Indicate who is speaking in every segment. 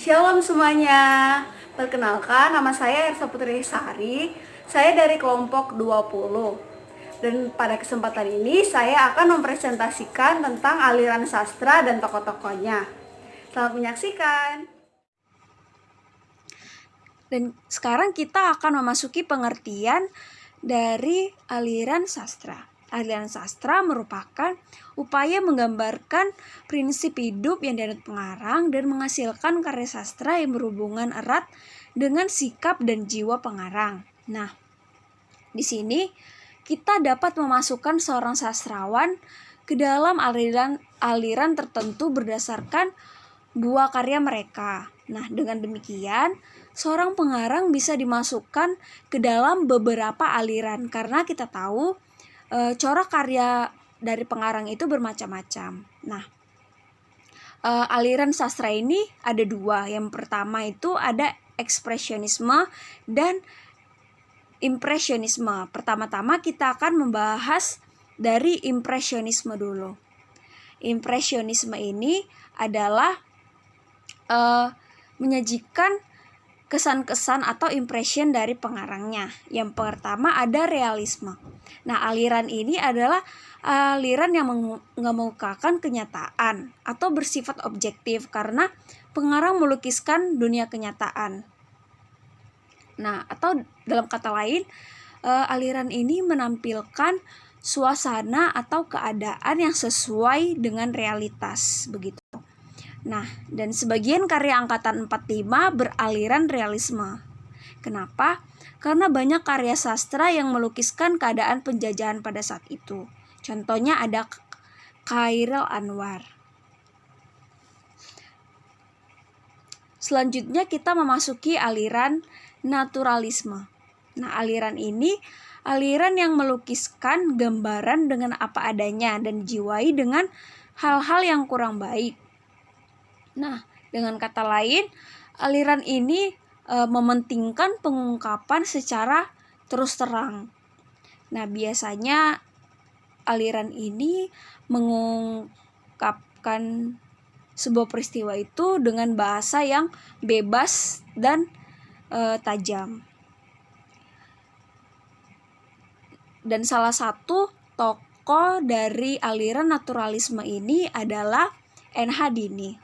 Speaker 1: Shalom semuanya, perkenalkan nama saya Ersa Putri Sari, saya dari kelompok 20. Dan pada kesempatan ini saya akan mempresentasikan tentang aliran sastra dan tokoh-tokohnya. Selamat menyaksikan. Dan sekarang kita akan memasuki pengertian dari aliran sastra. Aliran sastra merupakan upaya menggambarkan prinsip hidup yang dianut pengarang dan menghasilkan karya sastra yang berhubungan erat dengan sikap dan jiwa pengarang. Nah, di sini kita dapat memasukkan seorang sastrawan ke dalam aliran tertentu berdasarkan dua karya mereka. Nah, dengan demikian, seorang pengarang bisa dimasukkan ke dalam beberapa aliran karena kita tahu corak karya dari pengarang itu bermacam-macam. Nah, aliran sastra ini ada dua. Yang pertama itu ada ekspresionisme dan impresionisme. Pertama-tama kita akan membahas dari impresionisme dulu. Impresionisme ini adalah menyajikan kesan-kesan atau impression dari pengarangnya. Yang pertama ada realisme. Nah, aliran ini adalah aliran yang mengemukakan kenyataan atau bersifat objektif karena pengarang melukiskan dunia kenyataan. Nah, atau dalam kata lain, aliran ini menampilkan suasana atau keadaan yang sesuai dengan realitas, begitu. Nah, dan sebagian karya angkatan 45 beraliran realisme. Kenapa? Karena banyak karya sastra yang melukiskan keadaan penjajahan pada saat itu. Contohnya ada Chairil Anwar. Selanjutnya kita memasuki aliran naturalisme. Nah, aliran ini aliran yang melukiskan gambaran dengan apa adanya dan dijiwai dengan hal-hal yang kurang baik. Nah, dengan kata lain, aliran ini mementingkan pengungkapan secara terus terang. Nah, biasanya aliran ini mengungkapkan sebuah peristiwa itu dengan bahasa yang bebas dan tajam. Dan salah satu tokoh dari aliran naturalisme ini adalah N.H. Dini.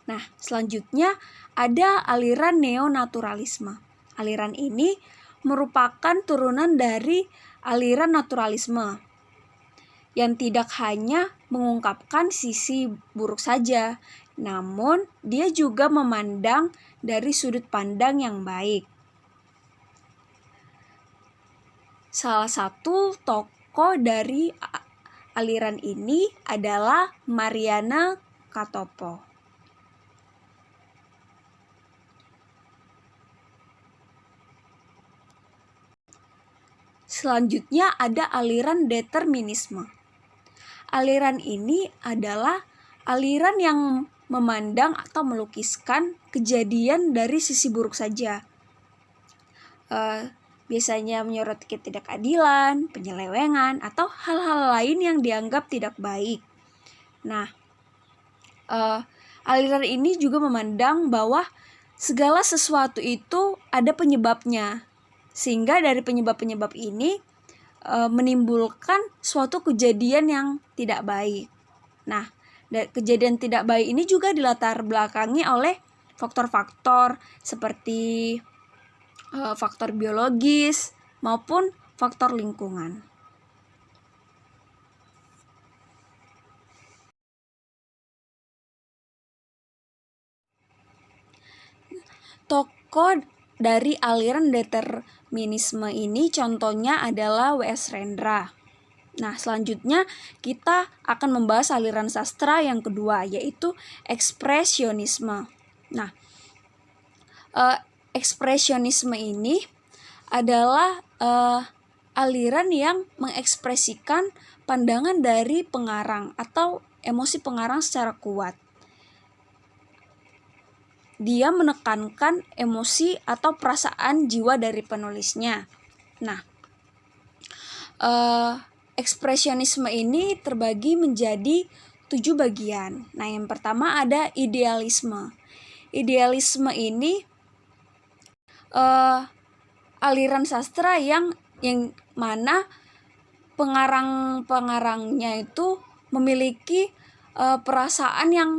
Speaker 1: Nah, selanjutnya ada aliran neonaturalisme. Aliran ini merupakan turunan dari aliran naturalisme yang tidak hanya mengungkapkan sisi buruk saja, namun dia juga memandang dari sudut pandang yang baik. Salah satu tokoh dari aliran ini adalah Mariana Katopo. Selanjutnya ada aliran determinisme. Aliran ini adalah aliran yang memandang atau melukiskan kejadian dari sisi buruk saja. Biasanya menyoroti ketidakadilan, penyelewengan, atau hal-hal lain yang dianggap tidak baik. Nah, aliran ini juga memandang bahwa segala sesuatu itu ada penyebabnya. Sehingga dari penyebab-penyebab ini menimbulkan suatu kejadian yang tidak baik. Nah, kejadian tidak baik ini juga dilatar belakangi oleh faktor-faktor seperti faktor biologis maupun faktor lingkungan. Tokoh dari aliran determinisme ini contohnya adalah W.S. Rendra. Nah, selanjutnya kita akan membahas aliran sastra yang kedua, yaitu ekspresionisme. Nah, ekspresionisme ini adalah aliran yang mengekspresikan pandangan dari pengarang atau emosi pengarang secara kuat. Dia menekankan emosi atau perasaan jiwa dari penulisnya. Nah, ekspresionisme ini terbagi menjadi 7 bagian. Nah, yang pertama ada idealisme. Idealisme ini aliran sastra yang mana pengarang-pengarangnya itu memiliki perasaan yang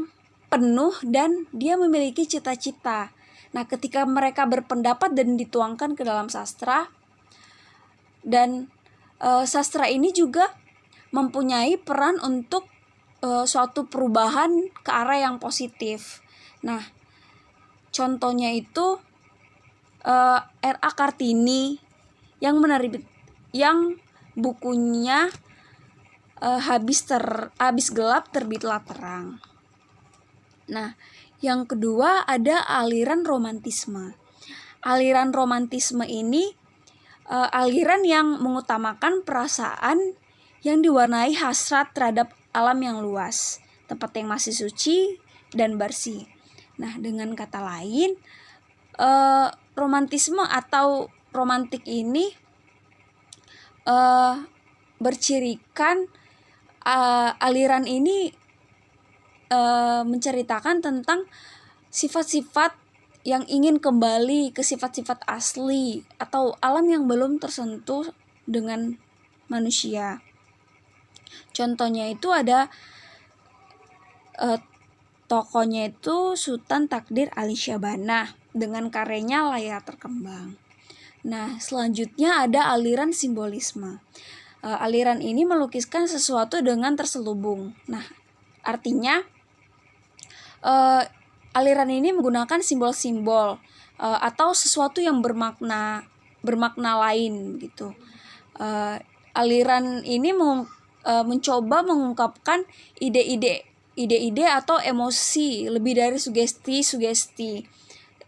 Speaker 1: penuh dan dia memiliki cita-cita. Nah, ketika mereka berpendapat dan dituangkan ke dalam sastra, dan sastra ini juga mempunyai peran untuk suatu perubahan ke arah yang positif. Nah, contohnya itu R.A. Kartini yang bukunya habis gelap terbitlah terang. Nah, yang kedua ada aliran romantisme. Aliran romantisme ini aliran yang mengutamakan perasaan yang diwarnai hasrat terhadap alam yang luas, tempat yang masih suci dan bersih. Nah, dengan kata lain, romantisme atau romantik ini bercirikan aliran ini menceritakan tentang sifat-sifat yang ingin kembali ke sifat-sifat asli atau alam yang belum tersentuh dengan manusia. Contohnya itu ada tokohnya itu Sultan Takdir Ali Syahbana dengan karyanya Layar Terkembang. Nah, selanjutnya ada aliran simbolisme. Aliran ini melukiskan sesuatu dengan terselubung. Nah, artinya aliran ini menggunakan simbol-simbol atau sesuatu yang bermakna lain gitu. Aliran ini mencoba mengungkapkan ide-ide atau emosi lebih dari sugesti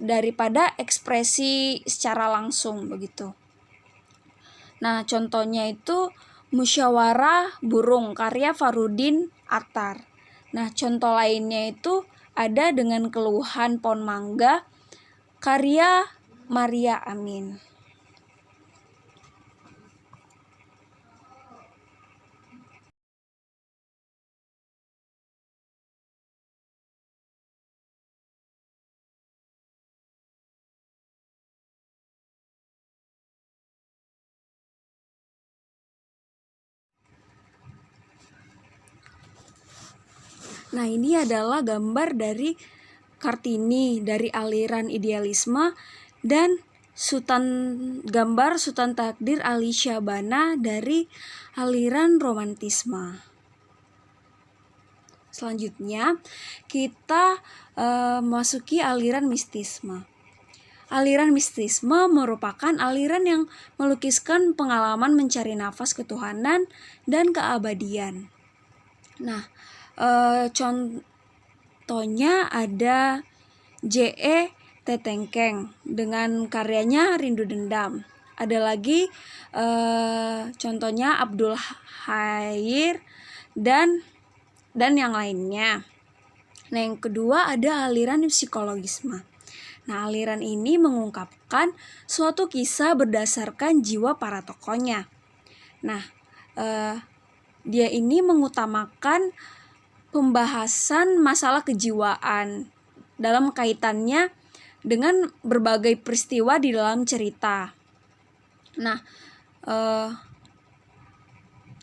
Speaker 1: daripada ekspresi secara langsung begitu. Nah, contohnya itu Musyawarah Burung karya Farudin Attar. Nah, contoh lainnya itu ada Dengan Keluhan Pohon Mangga karya Maria Amin. Nah, ini adalah gambar dari Kartini dari aliran idealisme dan gambar Sultan Takdir Ali Syahbana dari aliran romantisme. Selanjutnya kita masuki aliran mistisme. Aliran mistisme merupakan aliran yang melukiskan pengalaman mencari nafas ketuhanan dan keabadian. Nah, contohnya ada J.E. Tetengkeng dengan karyanya Rindu Dendam. Ada lagi contohnya Abdul Khair dan yang lainnya. Nah, yang kedua ada aliran psikologisme. Nah, aliran ini mengungkapkan suatu kisah berdasarkan jiwa para tokohnya. Nah, dia ini mengutamakan pembahasan masalah kejiwaan dalam kaitannya dengan berbagai peristiwa di dalam cerita. Nah,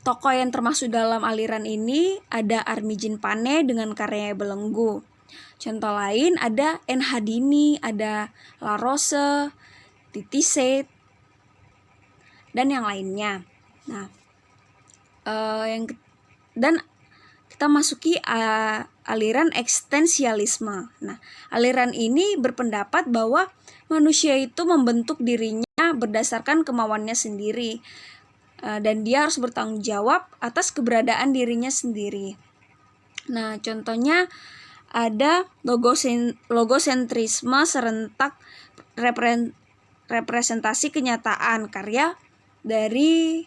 Speaker 1: tokoh yang termasuk dalam aliran ini ada Armijin Pane dengan karyanya Belenggu. Contoh lain ada N. Hadini, ada La Rose, Titi Said, dan yang lainnya. Nah, dan kita masuki aliran eksistensialisme. Nah, aliran ini berpendapat bahwa manusia itu membentuk dirinya berdasarkan kemauannya sendiri, dan dia harus bertanggung jawab atas keberadaan dirinya sendiri. Nah, contohnya ada logosentrisme serentak representasi kenyataan karya dari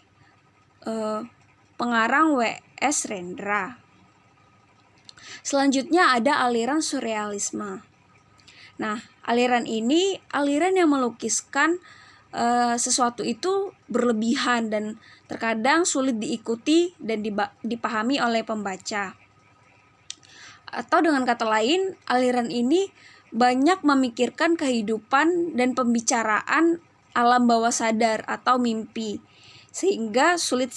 Speaker 1: pengarang W.S. Rendra. Selanjutnya ada aliran surrealisme. Nah, aliran ini aliran yang melukiskan sesuatu itu berlebihan dan terkadang sulit diikuti dan dipahami oleh pembaca. Atau dengan kata lain, aliran ini banyak memikirkan kehidupan dan pembicaraan alam bawah sadar atau mimpi, sehingga sulit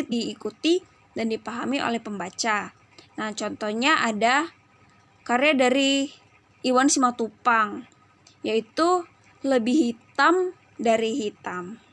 Speaker 1: diikuti dan dipahami oleh pembaca. Nah, contohnya ada karya dari Iwan Simatupang, yaitu Lebih Hitam dari Hitam.